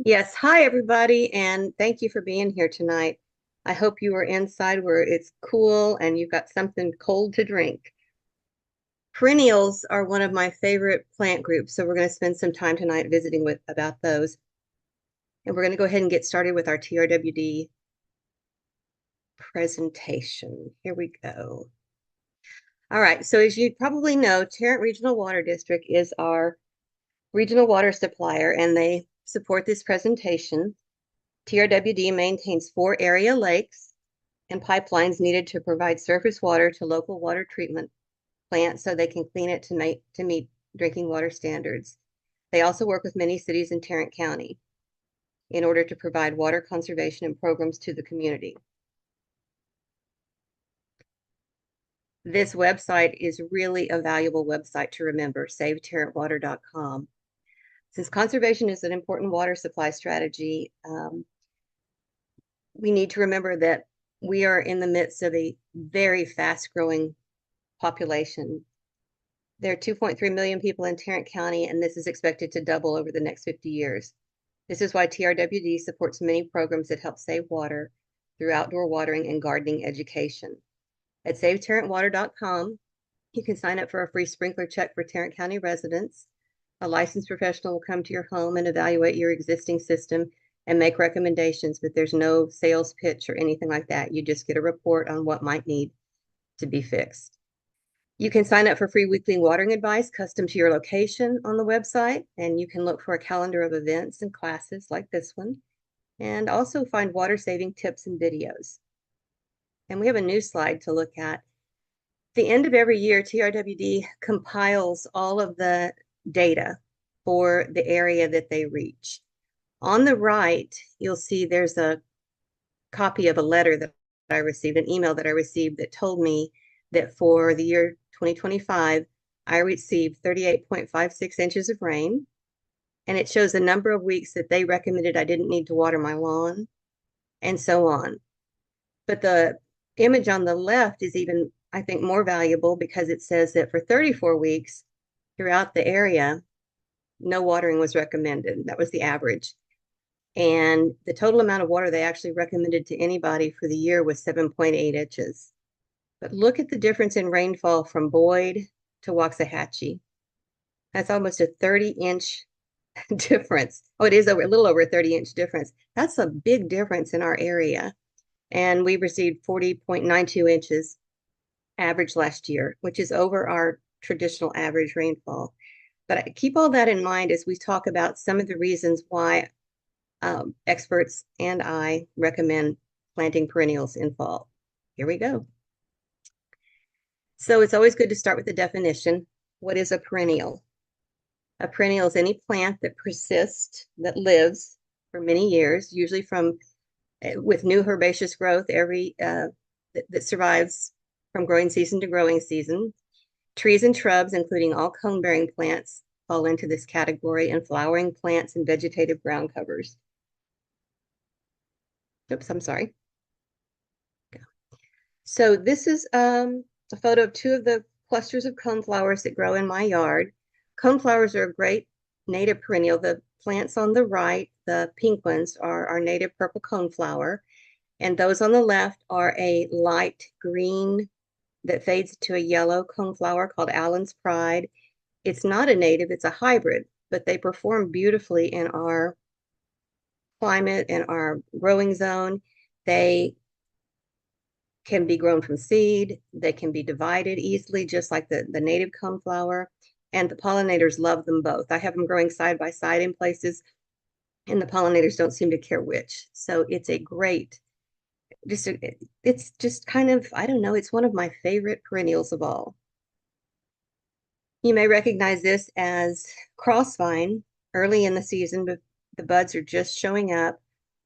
Yes, hi everybody, and thank you for being here tonight. I hope you are inside where it's cool and you've got something cold to drink. Perennials are one of my favorite plant groups, so we're going to spend some time tonight visiting with about those. And we're going to go ahead and get started with our TRWD presentation. Here we go. All right, so as you probably know, Tarrant Regional Water District is our regional water supplier, and they support this presentation. TRWD maintains 4 area lakes and pipelines needed to provide surface water to local water treatment plants so they can clean it to meet drinking water standards. They also work with many cities in Tarrant County in order to provide water conservation and programs to the community. This website is really a valuable website to remember, savetarrantwater.com. Since conservation is an important water supply strategy, we need to remember that we are in the midst of a very fast growing population. There are 2.3 million people in Tarrant County, and this is expected to double over the next 50 years. This is why TRWD supports many programs that help save water through outdoor watering and gardening education. At SaveTarrantWater.com, you can sign up for a free sprinkler check for Tarrant County residents. A licensed professional will come to your home and evaluate your existing system and make recommendations, but there's no sales pitch or anything like that. You just get a report on what might need to be fixed. You can sign up for free weekly watering advice custom to your location on the website, and you can look for a calendar of events and classes like this one, and also find water saving tips and videos. And we have a new slide to look at. At the end of every year, TRWD compiles all of the data for the area that they reach. On the right, you'll see there's a copy of a letter that I received, an email that I received that told me that for the year 2025, I received 38.56 inches of rain. And it shows the number of weeks that they recommended I didn't need to water my lawn and so on. But the image on the left is even, I think, more valuable because it says that for 34 weeks throughout the area, no watering was recommended. That was the average. And the total amount of water they actually recommended to anybody for the year was 7.8 inches. But look at the difference in rainfall from Boyd to Waxahachie. That's almost a 30-inch difference. Oh, it is a little over a 30-inch difference. That's a big difference in our area. And we received 40.92 inches average last year, which is over our traditional average rainfall. But keep all that in mind as we talk about some of the reasons why experts and I recommend planting perennials in fall. Here we go. So it's always good to start with the definition. What is a perennial? A perennial is any plant that persists, that lives for many years, usually with new herbaceous growth that survives from growing season to growing season. Trees and shrubs, including all cone-bearing plants, fall into this category, and flowering plants and vegetative ground covers. Oops, I'm sorry. So this is a photo of 2 of the clusters of coneflowers that grow in my yard. Coneflowers are a great native perennial. The plants on the right, the pink ones, are our native purple coneflower. And those on the left are a light green that fades to a yellow coneflower called Allen's Pride. It's not a native, it's a hybrid, but they perform beautifully in our climate and our growing zone. They can be grown from seed. They can be divided easily, just like the native coneflower. And the pollinators love them both. I have them growing side by side in places, and the pollinators don't seem to care which. So it's a great, it's just kind of, I don't know, it's one of my favorite perennials of all. You may recognize this as crossvine early in the season, but the buds are just showing up.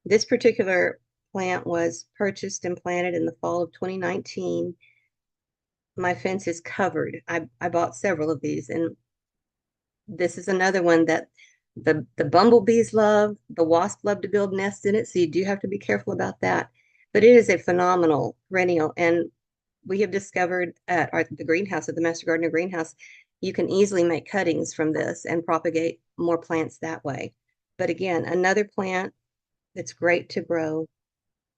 This particular plant was purchased and planted in the fall of 2019. My fence is covered. I bought several of these, and this is another one that the bumblebees love. The wasp love to build nests in it, so you do have to be careful about that. But it is a phenomenal perennial, and we have discovered at the greenhouse, at the Master Gardener greenhouse, you can easily make cuttings from this and propagate more plants that way. But again, another plant that's great to grow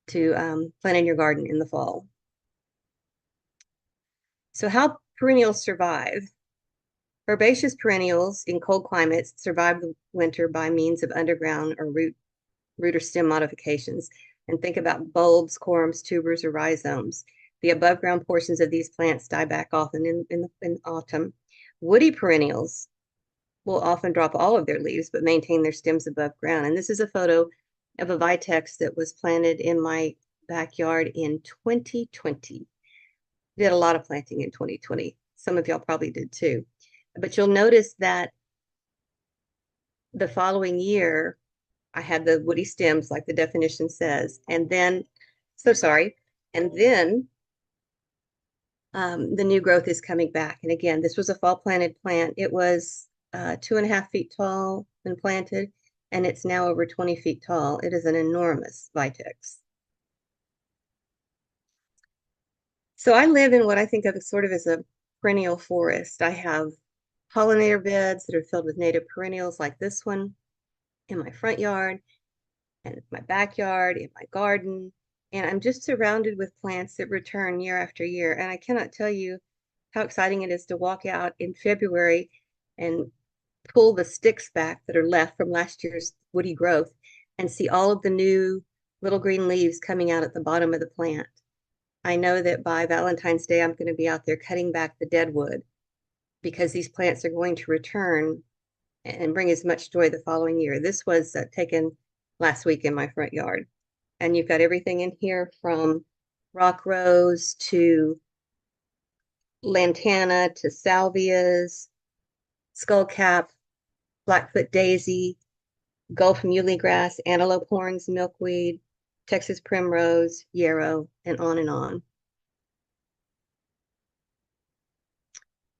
to plant in your garden in the fall. So how perennials survive? Herbaceous perennials in cold climates survive the winter by means of underground or root or stem modifications. And think about bulbs, corms, tubers, or rhizomes. The above ground portions of these plants die back often in autumn. Woody perennials will often drop all of their leaves but maintain their stems above ground. And this is a photo of a vitex that was planted in my backyard in 2020. Did a lot of planting in 2020. Some of y'all probably did too. But you'll notice that the following year, I had the woody stems like the definition says. And then, so sorry. And then the new growth is coming back. And again, this was a fall planted plant. It was 2.5 feet tall when planted, and it's now over 20 feet tall. It is an enormous vitex. So I live in what I think of as sort of as a perennial forest. I have pollinator beds that are filled with native perennials like this one in my front yard and my backyard, in my garden. And I'm just surrounded with plants that return year after year. And I cannot tell you how exciting it is to walk out in February and pull the sticks back that are left from last year's woody growth and see all of the new little green leaves coming out at the bottom of the plant. I know that by Valentine's Day, I'm going to be out there cutting back the dead wood because these plants are going to return and bring as much joy the following year. This was taken last week in my front yard. And you've got everything in here from rock rose to lantana to salvias, skullcap, Blackfoot daisy, Gulf muley grass, antelope horns, milkweed, Texas primrose, yarrow, and on and on.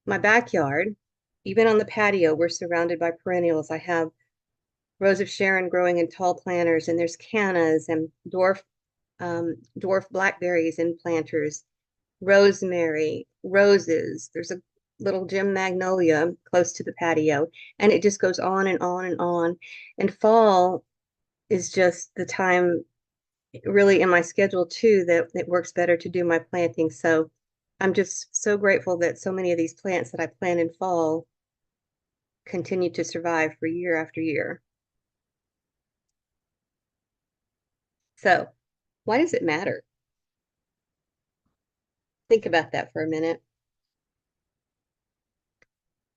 My backyard, even on the patio, we're surrounded by perennials. I have Rose of Sharon growing in tall planters, and there's cannas and dwarf blackberries in planters, rosemary, roses. There's a little gem magnolia close to the patio, and it just goes on and on and on. And fall is just the time really in my schedule too that it works better to do my planting. So I'm just so grateful that so many of these plants that I plant in fall continue to survive for year after year. So why does it matter? Think about that for a minute.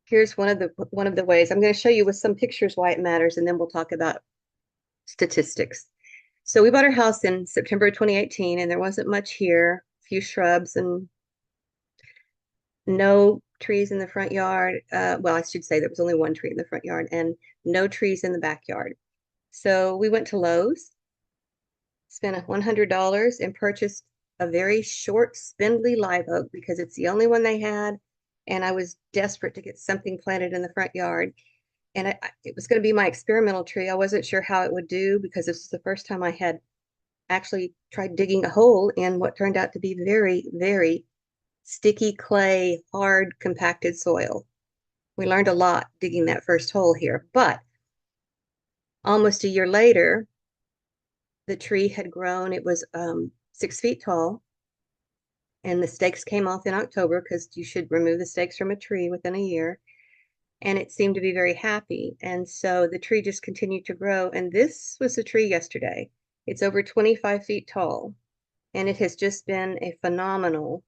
Here's one of the ways. I'm going to show you with some pictures why it matters, and then we'll talk about statistics. So we bought our house in September 2018, and there wasn't much here, a few shrubs and no trees in the front yard. Well, I should say there was only one tree in the front yard and no trees in the backyard. So we went to Lowe's, spent $100 and purchased a very short, spindly live oak because it's the only one they had. And I was desperate to get something planted in the front yard. And it was going to be my experimental tree. I wasn't sure how it would do because this was the first time I had actually tried digging a hole in what turned out to be very, very sticky clay, hard, compacted soil. We learned a lot digging that first hole here, but almost a year later, the tree had grown. It was 6 feet tall, and the stakes came off in October because you should remove the stakes from a tree within a year. And it seemed to be very happy. And so the tree just continued to grow. And this was the tree yesterday. It's over 25 feet tall, and it has just been a phenomenal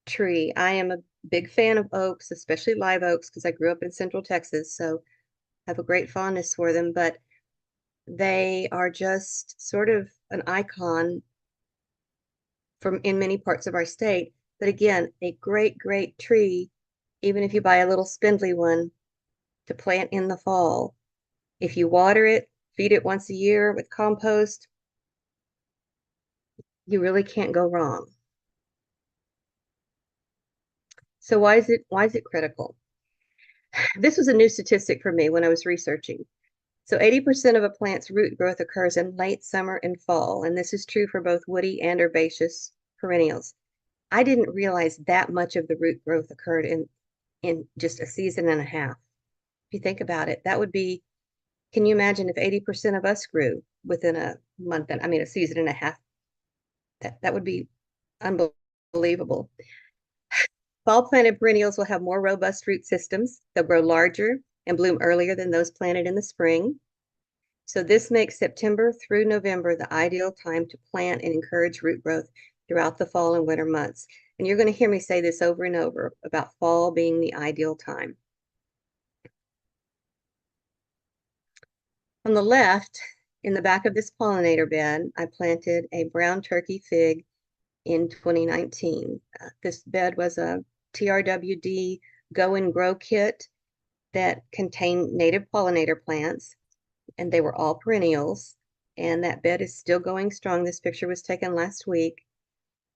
tree. I am a big fan of oaks, especially live oaks, because I grew up in Central Texas, so I have a great fondness for them, but they are just sort of an icon from in many parts of our state. But again, a great, great tree, even if you buy a little spindly one to plant in the fall. If you water it, feed it once a year with compost, you really can't go wrong. So why is it critical? This was a new statistic for me when I was researching. So 80% of a plant's root growth occurs in late summer and fall, and this is true for both woody and herbaceous perennials. I didn't realize that much of the root growth occurred in just a season and a half. If you think about it, that would be Can you imagine if 80% of us grew within a month and I mean a season and a half? That would be unbelievable. Fall planted perennials will have more robust root systems. They'll grow larger and bloom earlier than those planted in the spring. So this makes September through November the ideal time to plant and encourage root growth throughout the fall and winter months. And you're going to hear me say this over and over about fall being the ideal time. On the left, in the back of this pollinator bed, I planted a brown turkey fig in 2019. This bed was a TRWD Go and Grow kit that contained native pollinator plants, and they were all perennials. And that bed is still going strong. This picture was taken last week.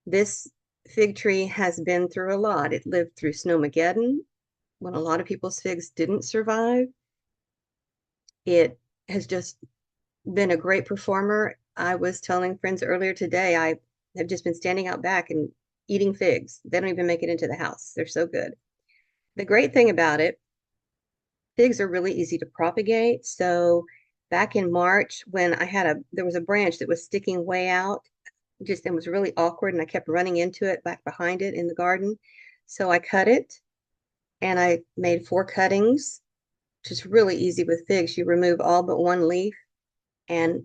This fig tree has been through a lot. It lived through Snowmageddon when a lot of people's figs didn't survive. It has just been a great performer. I was telling friends earlier today, I have just been standing out back and eating figs. They don't even make it into the house. They're so good. The great thing about it, figs are really easy to propagate. So back in March, when there was a branch that was sticking way out, just and was really awkward, and I kept running into it back behind it in the garden. So I cut it and I made 4 cuttings, which is really easy with figs. You remove all but one leaf and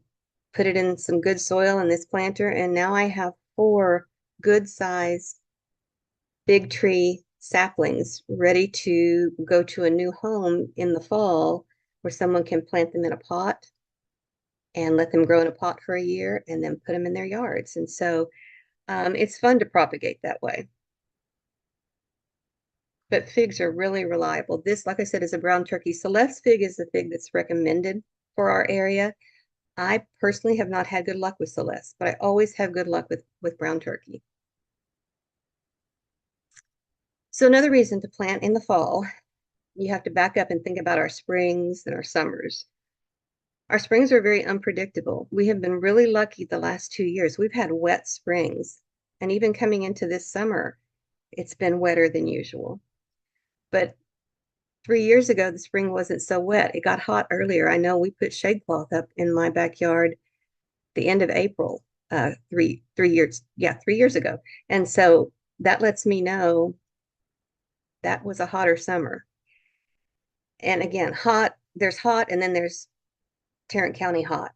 put it in some good soil in this planter. And now I have 4 good sized big tree saplings ready to go to a new home in the fall where someone can plant them in a pot and let them grow in a pot for a year and then put them in their yards. And so it's fun to propagate that way. But figs are really reliable. This, like I said, is a brown turkey. Celeste fig is the fig that's recommended for our area. I personally have not had good luck with Celeste, but I always have good luck with brown turkey. So another reason to plant in the fall, you have to back up and think about our springs and our summers. Our springs are very unpredictable. We have been really lucky the last 2 years. We've had wet springs, and even coming into this summer, it's been wetter than usual. But 3 years ago, the spring wasn't so wet. It got hot earlier. I know we put shade cloth up in my backyard the end of April, 3 years ago. And so that lets me know that was a hotter summer. And again, there's hot, and then there's Tarrant County hot.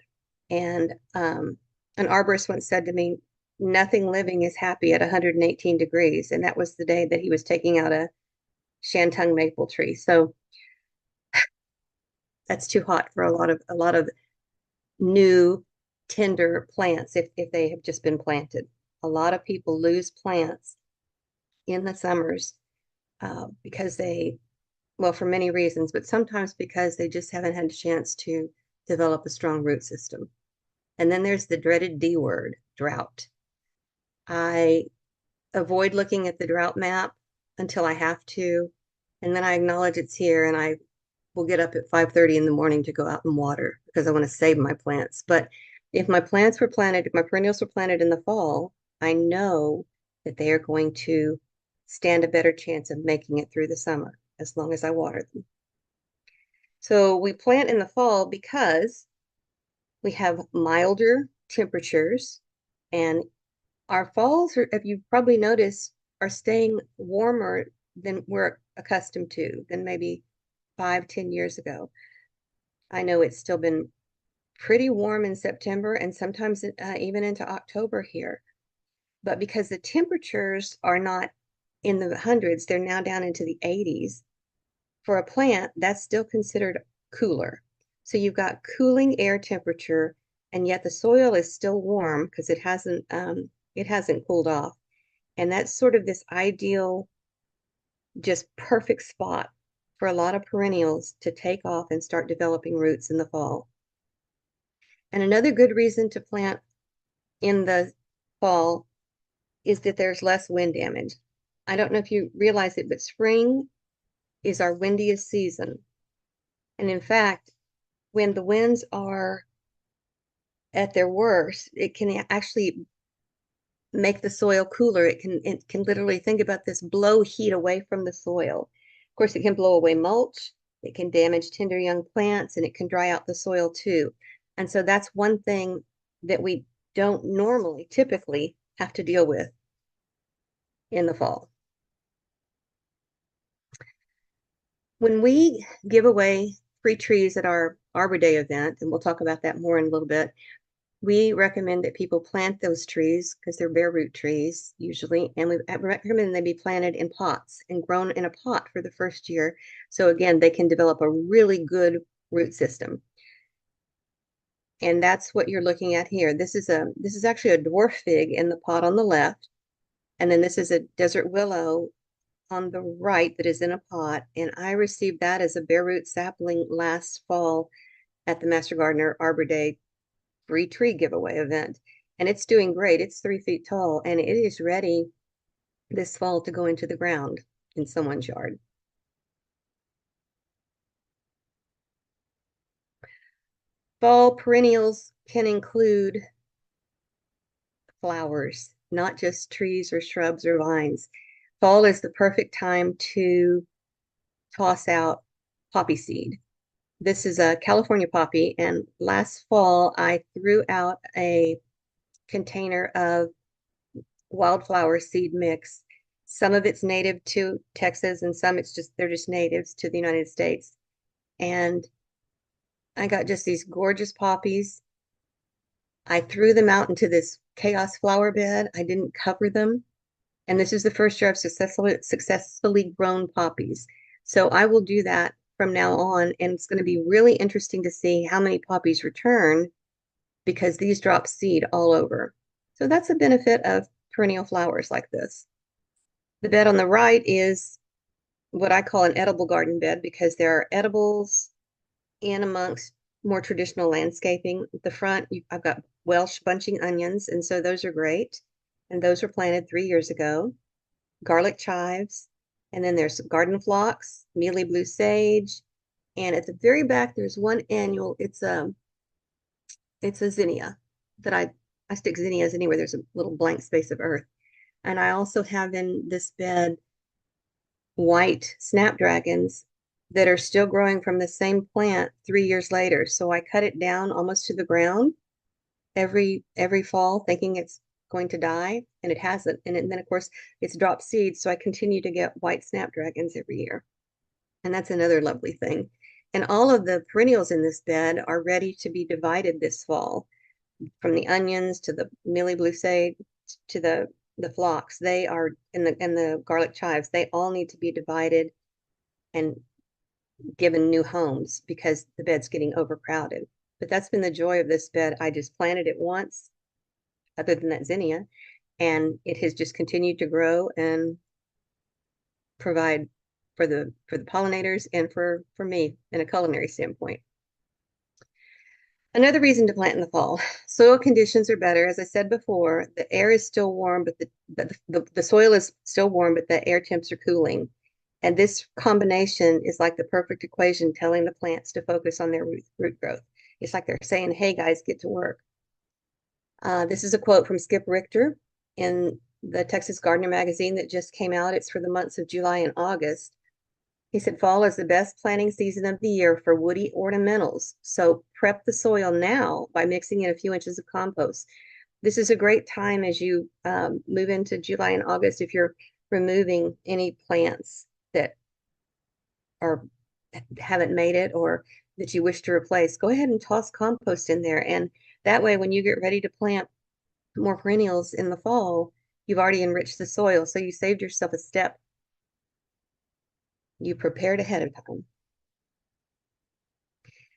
And an arborist once said to me, nothing living is happy at 118 degrees. And that was the day that he was taking out a Shantung maple tree. So that's too hot for a lot of new tender plants if they have just been planted. A lot of people lose plants in the summers because well, for many reasons, but sometimes because they just haven't had a chance to develop a strong root system. And then there's the dreaded D word, drought. I avoid looking at the drought map until I have to, and then I acknowledge it's here, and I will get up at 5:30 in the morning to go out and water because I want to save my plants. But if my perennials were planted in the fall, I know that they are going to stand a better chance of making it through the summer as long as I water them. So we plant in the fall because we have milder temperatures, and our falls, if you've probably noticed, are staying warmer than we're accustomed to, than maybe 5, 10 years ago. I know it's still been pretty warm in September and sometimes even into October here. But because the temperatures are not in the hundreds, they're now down into the 80s. For a plant, that's still considered cooler. So you've got cooling air temperature, and yet the soil is still warm because it hasn't cooled off. And that's sort of this ideal, just perfect spot for a lot of perennials to take off and start developing roots in the fall. And another good reason to plant in the fall is that there's less wind damage. I don't know if you realize it, but spring is our windiest season. And in fact, when the winds are at their worst, it can actually make the soil cooler. It can literally, think about this, blow heat away from the soil. Of course, it can blow away mulch. It can damage tender young plants and it can dry out the soil too. And so that's one thing that we don't normally, typically have to deal with in the fall. When we give away free trees at our Arbor Day event, and we'll talk about that more in a little bit, we recommend that people plant those trees because they're bare root trees usually, and we recommend they be planted in pots and grown in a pot for the first year. So again, they can develop a really good root system. And that's what you're looking at here. This is actually a dwarf fig in the pot on the left, and then this is a desert willow on the right that is in a pot. And I received that as a bare root sapling last fall at the Master Gardener Arbor Day free tree giveaway event. And it's doing great. It's 3 feet tall and it is ready this fall to go into the ground in someone's yard. Fall perennials can include flowers, not just trees or shrubs or vines. Fall is the perfect time to toss out poppy seed. This is a California poppy, and last fall I threw out a container of wildflower seed mix. Some of it's native to Texas, and some they're just natives to the United States. And I got just these gorgeous poppies. I threw them out into this chaos flower bed. I didn't cover them. And this is the first year I've successfully grown poppies. So I will do that from now on. And it's going to be really interesting to see how many poppies return because these drop seed all over. So that's a benefit of perennial flowers like this. The bed on the right is what I call an edible garden bed because there are edibles in amongst more traditional landscaping. At the front, I've got Welsh bunching onions, and so those are great. And those were planted 3 years ago. Garlic chives, and then there's garden phlox, mealy blue sage, and at the very back there's one annual. It's a zinnia that I stick zinnias anywhere there's a little blank space of earth. And I also have in this bed white snapdragons that are still growing from the same plant 3 years later. So I cut it down almost to the ground every fall, thinking it's going to die, and it hasn't. And then of course it's dropped seeds, so I continue to get white snapdragons every year. And that's another lovely thing. And all of the perennials in this bed are ready to be divided this fall, from the onions to the mealy blue sage to the phlox. They are and the garlic chives. They all need to be divided and given new homes because the bed's getting overcrowded. But that's been the joy of this bed. I just planted it once, other than that zinnia, and it has just continued to grow and provide for the pollinators and for me in a culinary standpoint. Another reason to plant in the fall, soil conditions are better. As I said before, the air is still warm, but the soil is still warm, but the air temps are cooling. And this combination is like the perfect equation telling the plants to focus on their root growth. It's like they're saying, hey guys, get to work. This is a quote from Skip Richter in the Texas Gardener magazine that just came out. It's for the months of July and August. He said, fall is the best planting season of the year for woody ornamentals. So prep the soil now by mixing in a few inches of compost. This is a great time as you move into July and August if you're removing any plants that haven't made it or that you wish to replace. Go ahead and toss compost in there. And that way, when you get ready to plant more perennials in the fall, you've already enriched the soil. So you saved yourself a step. You prepared ahead of time.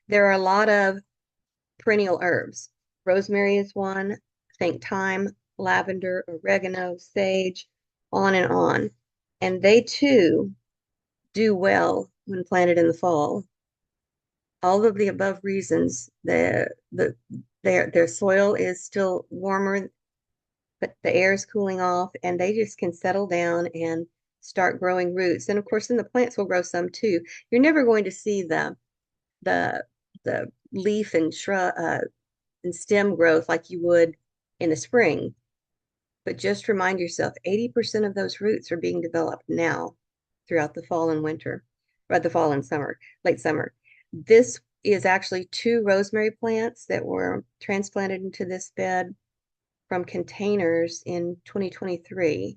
There are a lot of perennial herbs. Rosemary is one. Think thyme, lavender, oregano, sage, on and on. And they too do well when planted in the fall. All of the above reasons, their soil is still warmer, but the air is cooling off, and they just can settle down and start growing roots. And of course, then the plants will grow some too. You're never going to see the leaf and shrub and stem growth like you would in the spring. But just remind yourself, 80% of those roots are being developed now throughout the fall and winter. or the fall and summer, late summer. This is actually two rosemary plants that were transplanted into this bed from containers in 2023.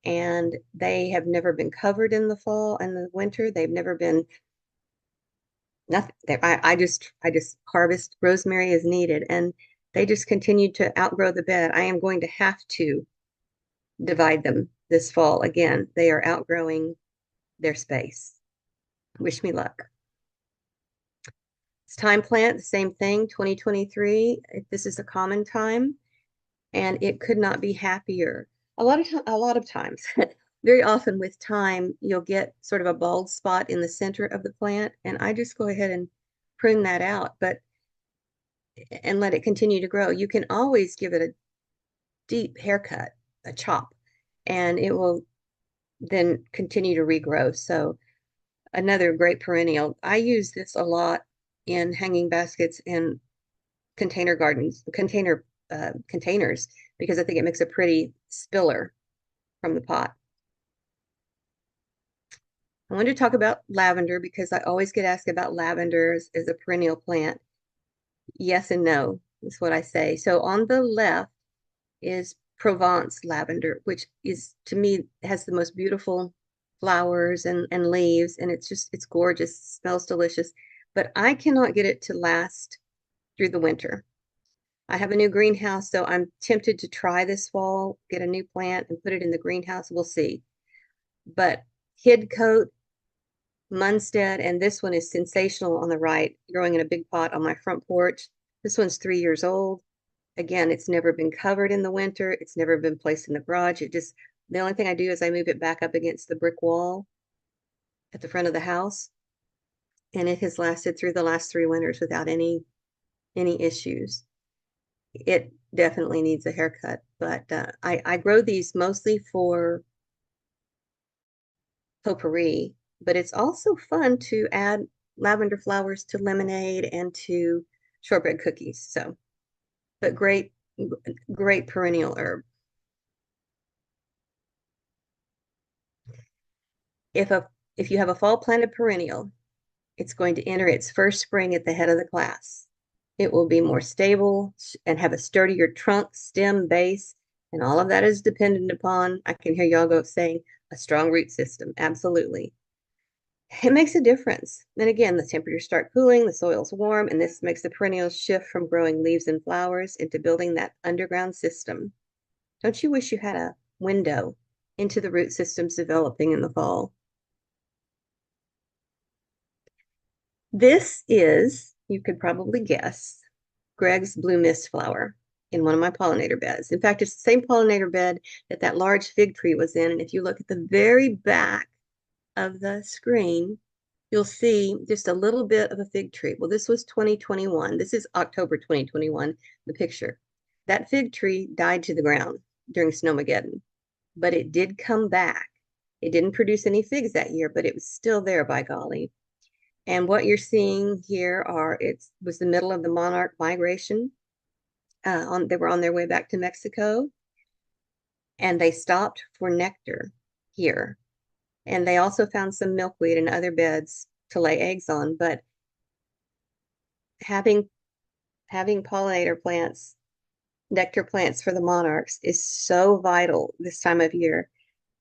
And they have never been covered in the fall and the winter. They've never been nothing. I just harvest rosemary as needed, and they just continue to outgrow the bed. I am going to have to divide them this fall again. They are outgrowing their space. Wish me luck. It's time plant, the same thing, 2023. This is a common time, and it could not be happier. A lot of times, very often with time, you'll get sort of a bald spot in the center of the plant, and I just go ahead and prune that out, but and let it continue to grow. You can always give it a deep haircut, a chop, and it will then continue to regrow. So another great perennial. I use this a lot in hanging baskets and container gardens, containers, because I think it makes a pretty spiller from the pot. I wanted to talk about lavender because I always get asked about lavender as a perennial plant. Yes and no is what I say. So on the left is Provence lavender, which is to me has the most beautiful flowers and leaves, and it's gorgeous, smells delicious. But I cannot get it to last through the winter. I have a new greenhouse, so I'm tempted to try this fall, get a new plant and put it in the greenhouse. We'll see. But Hidcote, Munstead, and this one is sensational on the right, growing in a big pot on my front porch. This one's 3 years old. Again, it's never been covered in the winter. It's never been placed in the garage. The only thing I do is I move it back up against the brick wall at the front of the house. And it has lasted through the last 3 winters without any issues. It definitely needs a haircut, but I grow these mostly for potpourri, but it's also fun to add lavender flowers to lemonade and to shortbread cookies. So, but great perennial herb. If you have a fall planted perennial, it's going to enter its first spring at the head of the class. It will be more stable and have a sturdier trunk, stem, base, and all of that is dependent upon, I can hear y'all go saying, a strong root system. Absolutely. It makes a difference. And again, the temperatures start cooling, the soil's warm, and this makes the perennials shift from growing leaves and flowers into building that underground system. Don't you wish you had a window into the root systems developing in the fall? This is, you could probably guess, Greg's blue mist flower in one of my pollinator beds. In fact, it's the same pollinator bed that that large fig tree was in. And if you look at the very back of the screen, you'll see just a little bit of a fig tree. Well, this was 2021. This is October 2021, the picture. That fig tree died to the ground during Snowmageddon, but it did come back. It didn't produce any figs that year, but it was still there, by golly. And what you're seeing here it was the middle of the monarch migration. They were on their way back to Mexico, and they stopped for nectar here. And they also found some milkweed in other beds to lay eggs on. But having pollinator plants, nectar plants for the monarchs is so vital this time of year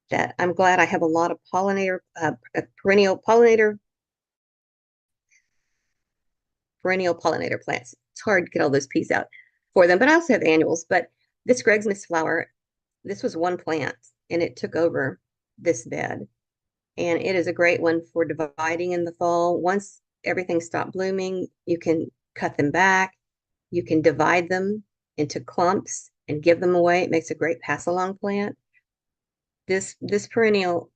that I'm glad I have a lot of perennial pollinator plants. It's hard to get all those peas out for them, but I also have annuals. But this Greg's Mist flower, this was one plant and it took over this bed. And it is a great one for dividing in the fall. Once everything stopped blooming, you can cut them back. You can divide them into clumps and give them away. It makes a great pass along plant. This perennial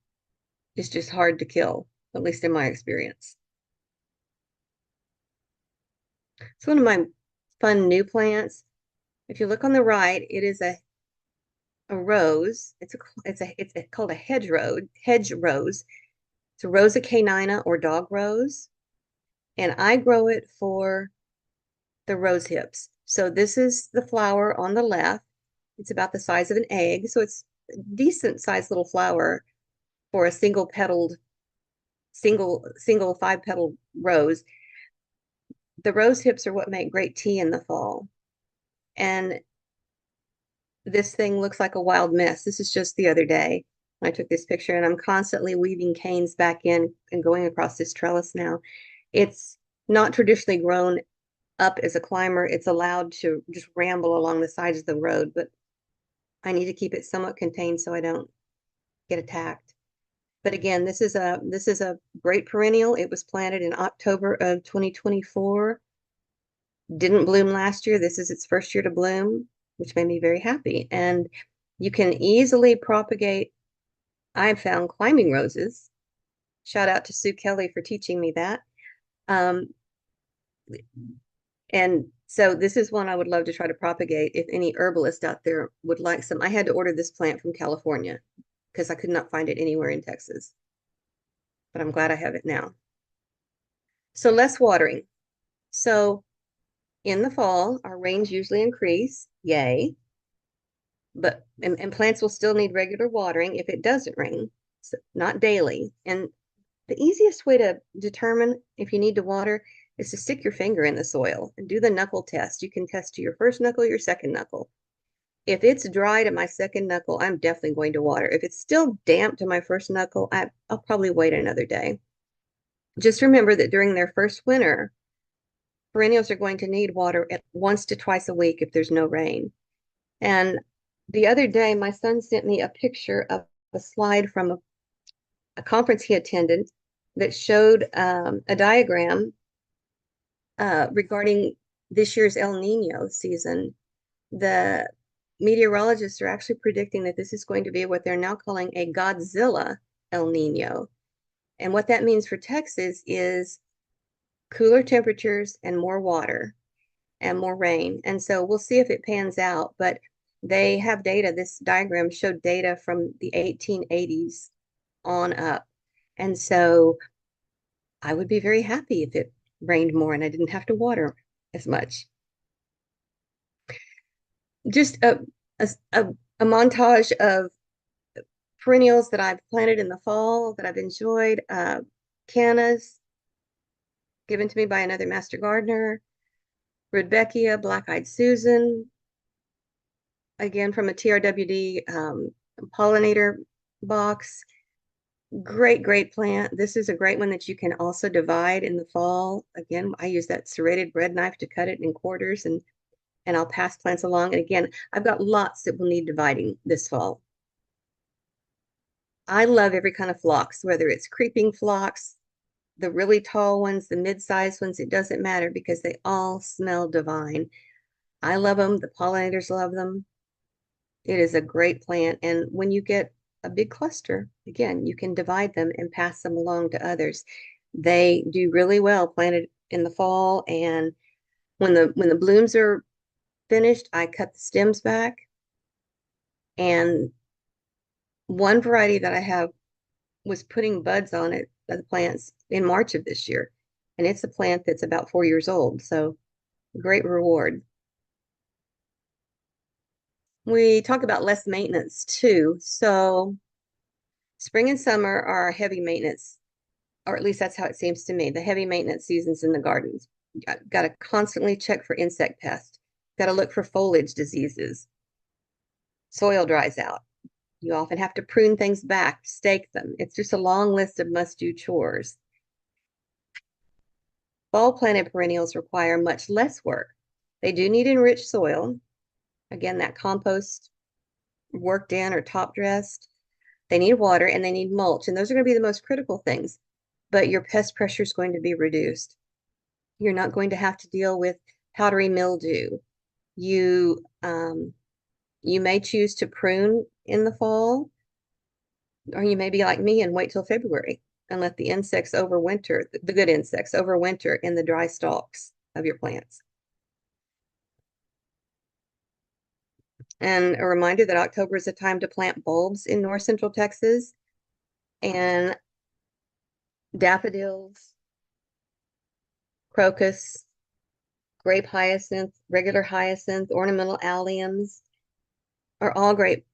is just hard to kill, at least in my experience. It's one of my fun new plants. If you look on the right, it is a rose. It's called a hedge rose. It's a Rosa canina or dog rose, and I grow it for the rose hips. So this is the flower on the left. It's about the size of an egg, so it's a decent sized little flower for a single petaled single 5 petal rose. The rose hips are what make great tea in the fall. And this thing looks like a wild mess. This is just the other day I took this picture, and I'm constantly weaving canes back in and going across this trellis now. It's not traditionally grown up as a climber. It's allowed to just ramble along the sides of the road, but I need to keep it somewhat contained so I don't get attacked. But again, this is a great perennial. It was planted in October of 2024. Didn't bloom last year. This is its first year to bloom, which made me very happy. And you can easily propagate. I've found climbing roses. Shout out to Sue Kelly for teaching me that. Um, and so this is one I would love to try to propagate if any herbalist out there would like some. I had to order this plant from California because I could not find it anywhere in Texas, but I'm glad I have it now. So less watering. So in the fall, our rains usually increase. Yay. But and plants will still need regular watering if it doesn't rain, so not daily. And the easiest way to determine if you need to water is to stick your finger in the soil and do the knuckle test. You can test to your first knuckle, your second knuckle. If it's dry to my second knuckle, I'm definitely going to water. If it's still damp to my first knuckle, I'll probably wait another day. Just remember that during their first winter, perennials are going to need water at once to twice a week if there's no rain. And the other day, my son sent me a picture of a slide from a conference he attended that showed a diagram regarding this year's El Nino season. The meteorologists are actually predicting that this is going to be what they're now calling a Godzilla El Nino. And what that means for Texas is cooler temperatures and more water and more rain. And so we'll see if it pans out, but they have data. This diagram showed data from the 1880s on up. And so I would be very happy if it rained more and I didn't have to water as much. Just a montage of perennials that I've planted in the fall that I've enjoyed. Cannas, given to me by another master gardener. Rudbeckia, Black-Eyed Susan, again from a TRWD pollinator box. Great, great plant. This is a great one that you can also divide in the fall. Again, I use that serrated bread knife to cut it in quarters, and I'll pass plants along. And again, I've got lots that will need dividing this fall. I love every kind of phlox, whether it's creeping phlox, the really tall ones, the mid-sized ones, it doesn't matter because they all smell divine. I love them. The pollinators love them. It is a great plant. And when you get a big cluster, again, you can divide them and pass them along to others. They do really well planted in the fall. And when the blooms are finished, I cut the stems back. And one variety that I have was putting buds on it, the plants, in March of this year. And it's a plant that's about 4 years old. So great reward. We talk about less maintenance too. So spring and summer are heavy maintenance, or at least that's how it seems to me, the heavy maintenance seasons in the gardens. Got to constantly check for insect pests. Got to look for foliage diseases. Soil dries out. You often have to prune things back, stake them. It's just a long list of must-do chores. Fall planted perennials require much less work. They do need enriched soil. Again, that compost worked in or top dressed. They need water and they need mulch. And those are going to be the most critical things. But your pest pressure is going to be reduced. You're not going to have to deal with powdery mildew. You you may choose to prune in the fall, or you may be like me and wait till February and let the insects overwinter, the good insects overwinter in the dry stalks of your plants. And a reminder that October is a time to plant bulbs in north central Texas, and daffodils, crocus, grape hyacinth, regular hyacinth, ornamental alliums are all great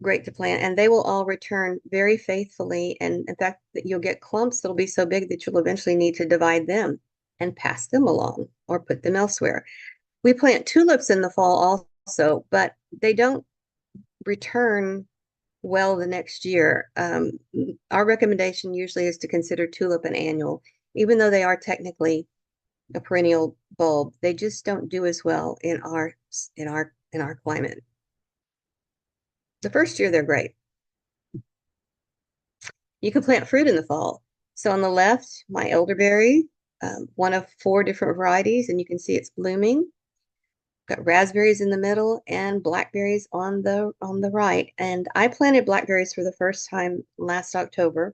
great to plant, and they will all return very faithfully. And in fact, that you'll get clumps that'll be so big that you'll eventually need to divide them and pass them along or put them elsewhere. We plant tulips in the fall also, but they don't return well the next year. Our recommendation usually is to consider tulip an annual, even though they are technically a perennial bulb. They just don't do as well in our climate. The first year they're great. You can plant fruit in the fall. So on the left, my elderberry, one of 4 different varieties, and you can see it's blooming. Got raspberries in the middle and blackberries on the right. And I planted blackberries for the first time last October.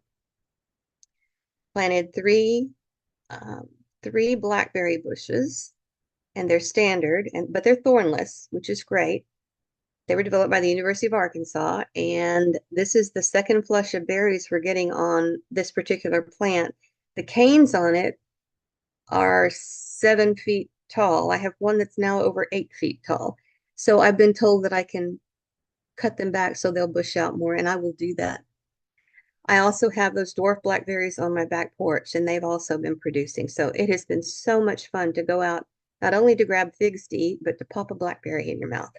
Planted um, three blackberry bushes, and they're standard, but they're thornless, which is great. They were developed by the University of Arkansas, and this is the second flush of berries we're getting on this particular plant. The canes on it are 7 feet tall. I have one that's now over 8 feet tall. So I've been told that I can cut them back so they'll bush out more, and I will do that. I also have those dwarf blackberries on my back porch, and they've also been producing. So it has been so much fun to go out, not only to grab figs to eat, but to pop a blackberry in your mouth.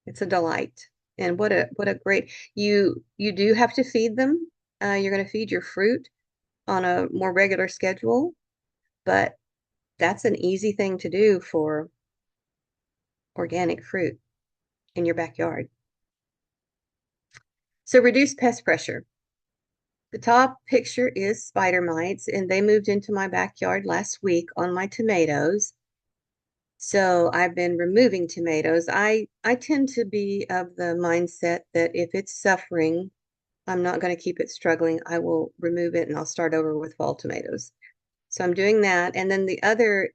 It's a delight. And what a great, you do have to feed them. You're going to feed your fruit on a more regular schedule, but that's an easy thing to do for organic fruit in your backyard. So reduce pest pressure. The top picture is spider mites, and they moved into my backyard last week on my tomatoes. So I've been removing tomatoes. I tend to be of the mindset that if it's suffering, I'm not going to keep it struggling. I will remove it and I'll start over with fall tomatoes. So I'm doing that. And then the other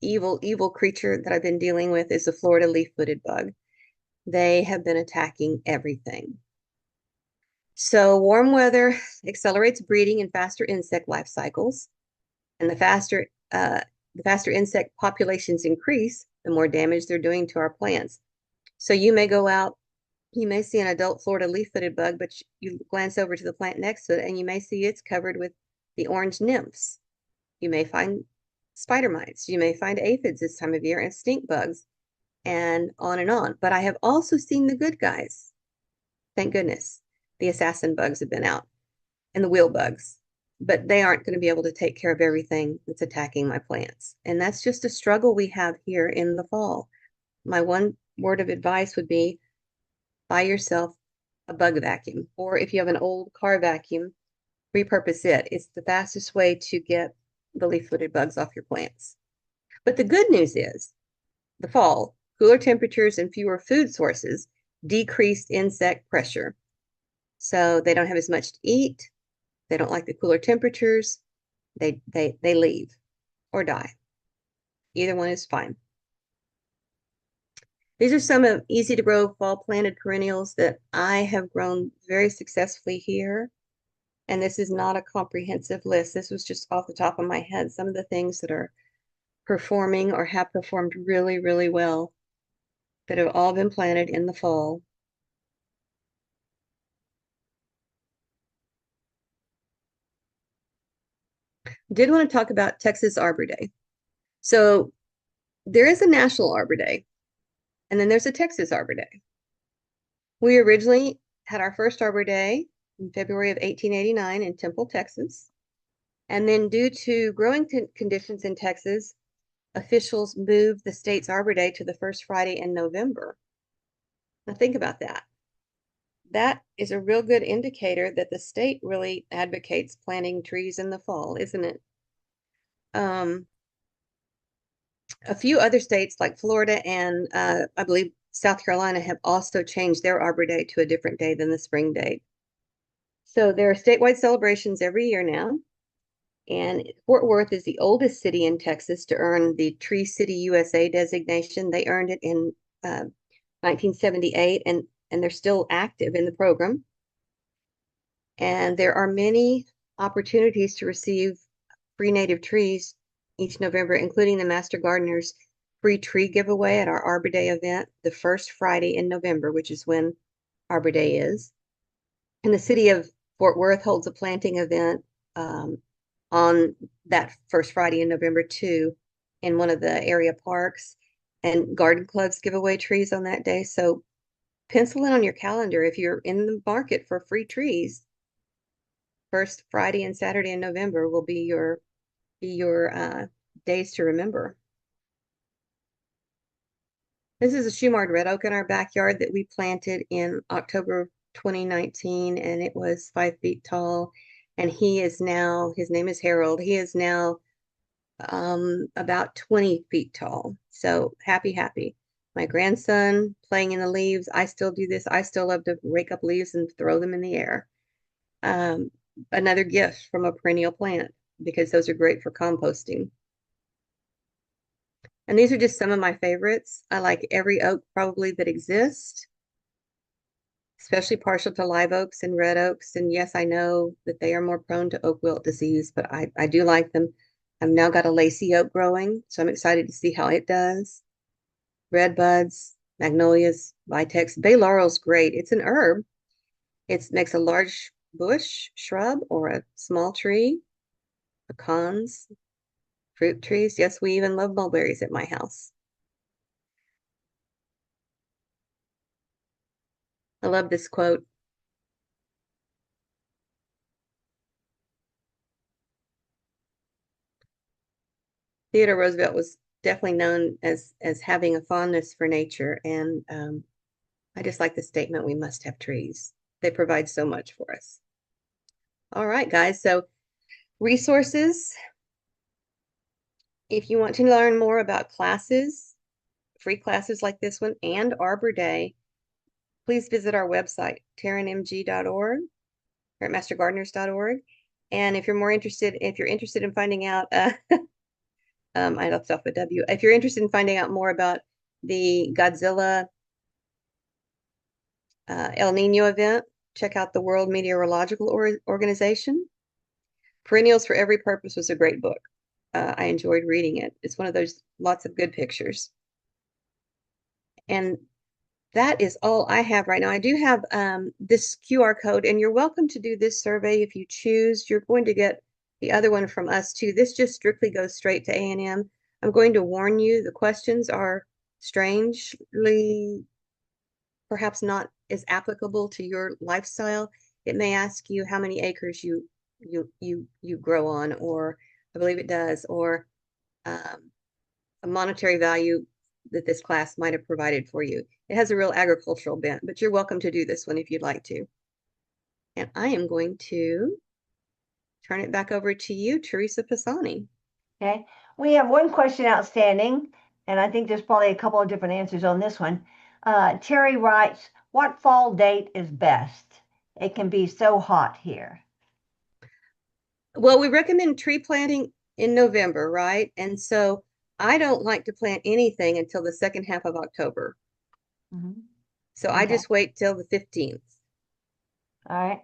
evil creature that I've been dealing with is the Florida leaf-footed bug. They have been attacking everything. So warm weather accelerates breeding and faster insect life cycles. And the faster insect populations increase, the more damage they're doing to our plants. So you may go out, you may see an adult Florida leaf-footed bug, but you glance over to the plant next to it and you may see it's covered with the orange nymphs. You may find spider mites. You may find aphids this time of year and stink bugs and on and on. But I have also seen the good guys. Thank goodness. The assassin bugs have been out and the wheel bugs, but they aren't going to be able to take care of everything that's attacking my plants. And that's just a struggle we have here in the fall. My one word of advice would be buy yourself a bug vacuum, or if you have an old car vacuum, repurpose it. It's the fastest way to get the leaf-footed bugs off your plants. But the good news is the fall, cooler temperatures and fewer food sources decreased insect pressure. So they don't have as much to eat. They don't like the cooler temperatures. They leave or die. Either one is fine. These are some of easy to grow fall planted perennials that I have grown very successfully here. And this is not a comprehensive list. This was just off the top of my head. Some of the things that are performing or have performed really, really well that have all been planted in the fall. Did want to talk about Texas Arbor Day. So there is a National Arbor Day, and then there's a Texas Arbor Day. We originally had our first Arbor Day in February of 1889 in Temple, Texas. And then due to growing conditions in Texas, officials moved the state's Arbor Day to the first Friday in November. Now think about that. That is a real good indicator that the state really advocates planting trees in the fall, isn't it? A few other states like Florida and I believe South Carolina have also changed their Arbor Day to a different day than the spring date. So there are statewide celebrations every year now. And Fort Worth is the oldest city in Texas to earn the Tree City USA designation. They earned it in 1978, and they're still active in the program. And there are many opportunities to receive free native trees each November, including the Master Gardener's free tree giveaway at our Arbor Day event, the first Friday in November, which is when Arbor Day is. And the city of Fort Worth holds a planting event um, on that first Friday in November too, in one of the area parks. And garden clubs give away trees on that day. So pencil in on your calendar if you're in the market for free trees. First Friday and Saturday in November will be your days to remember. This is a Shumard red oak in our backyard that we planted in October 2019, and it was 5 feet tall. And his name is Harold. He is now about 20 feet tall. So happy, happy. My grandson playing in the leaves. I still do this. I still love to rake up leaves and throw them in the air. Um, Another gift from a perennial plant because those are great for composting. And these are just some of my favorites. I like every oak probably that exists, especially partial to live oaks and red oaks. And yes, I know that they are more prone to oak wilt disease, but I do like them. I've now got a lacy oak growing, so I'm excited to see how it does. Red buds, magnolias, vitex. Bay laurel's great. It's an herb. It makes a large bush, shrub, or a small tree. Pecans, fruit trees. Yes, we even love mulberries at my house. I love this quote. Theodore Roosevelt was definitely known as having a fondness for nature, and I just like the statement, we must have trees. They provide so much for us. All right, guys. So resources, if you want to learn more about classes, free classes like this one and Arbor Day, please visit our website, terranmg.org or at mastergardeners.org. And if you're interested in finding out, I left off a W. If you're interested in finding out more about the Godzilla El Nino event, check out the World Meteorological Organization. Perennials for Every Purpose was a great book. I enjoyed reading it. It's one of those lots of good pictures. And that is all I have right now. I do have this QR code, and you're welcome to do this survey if you choose. You're going to get the other one from us too. This just strictly goes straight to A&M. I'm going to warn you, the questions are strangely perhaps not as applicable to your lifestyle. It may ask you how many acres you grow on, or I believe it does, or a monetary value that this class might have provided for you. It has a real agricultural bent, but you're welcome to do this one if you'd like to. And I am going to turn it back over to you, Teresa Pisani. Okay, we have one question outstanding, and I think there's probably a couple of different answers on this one. Terry writes, what fall date is best? It can be so hot here. Well, we recommend tree planting in November, right? And so I don't like to plant anything until the second half of October. Mm-hmm. So I Okay. just wait till the 15th. All right.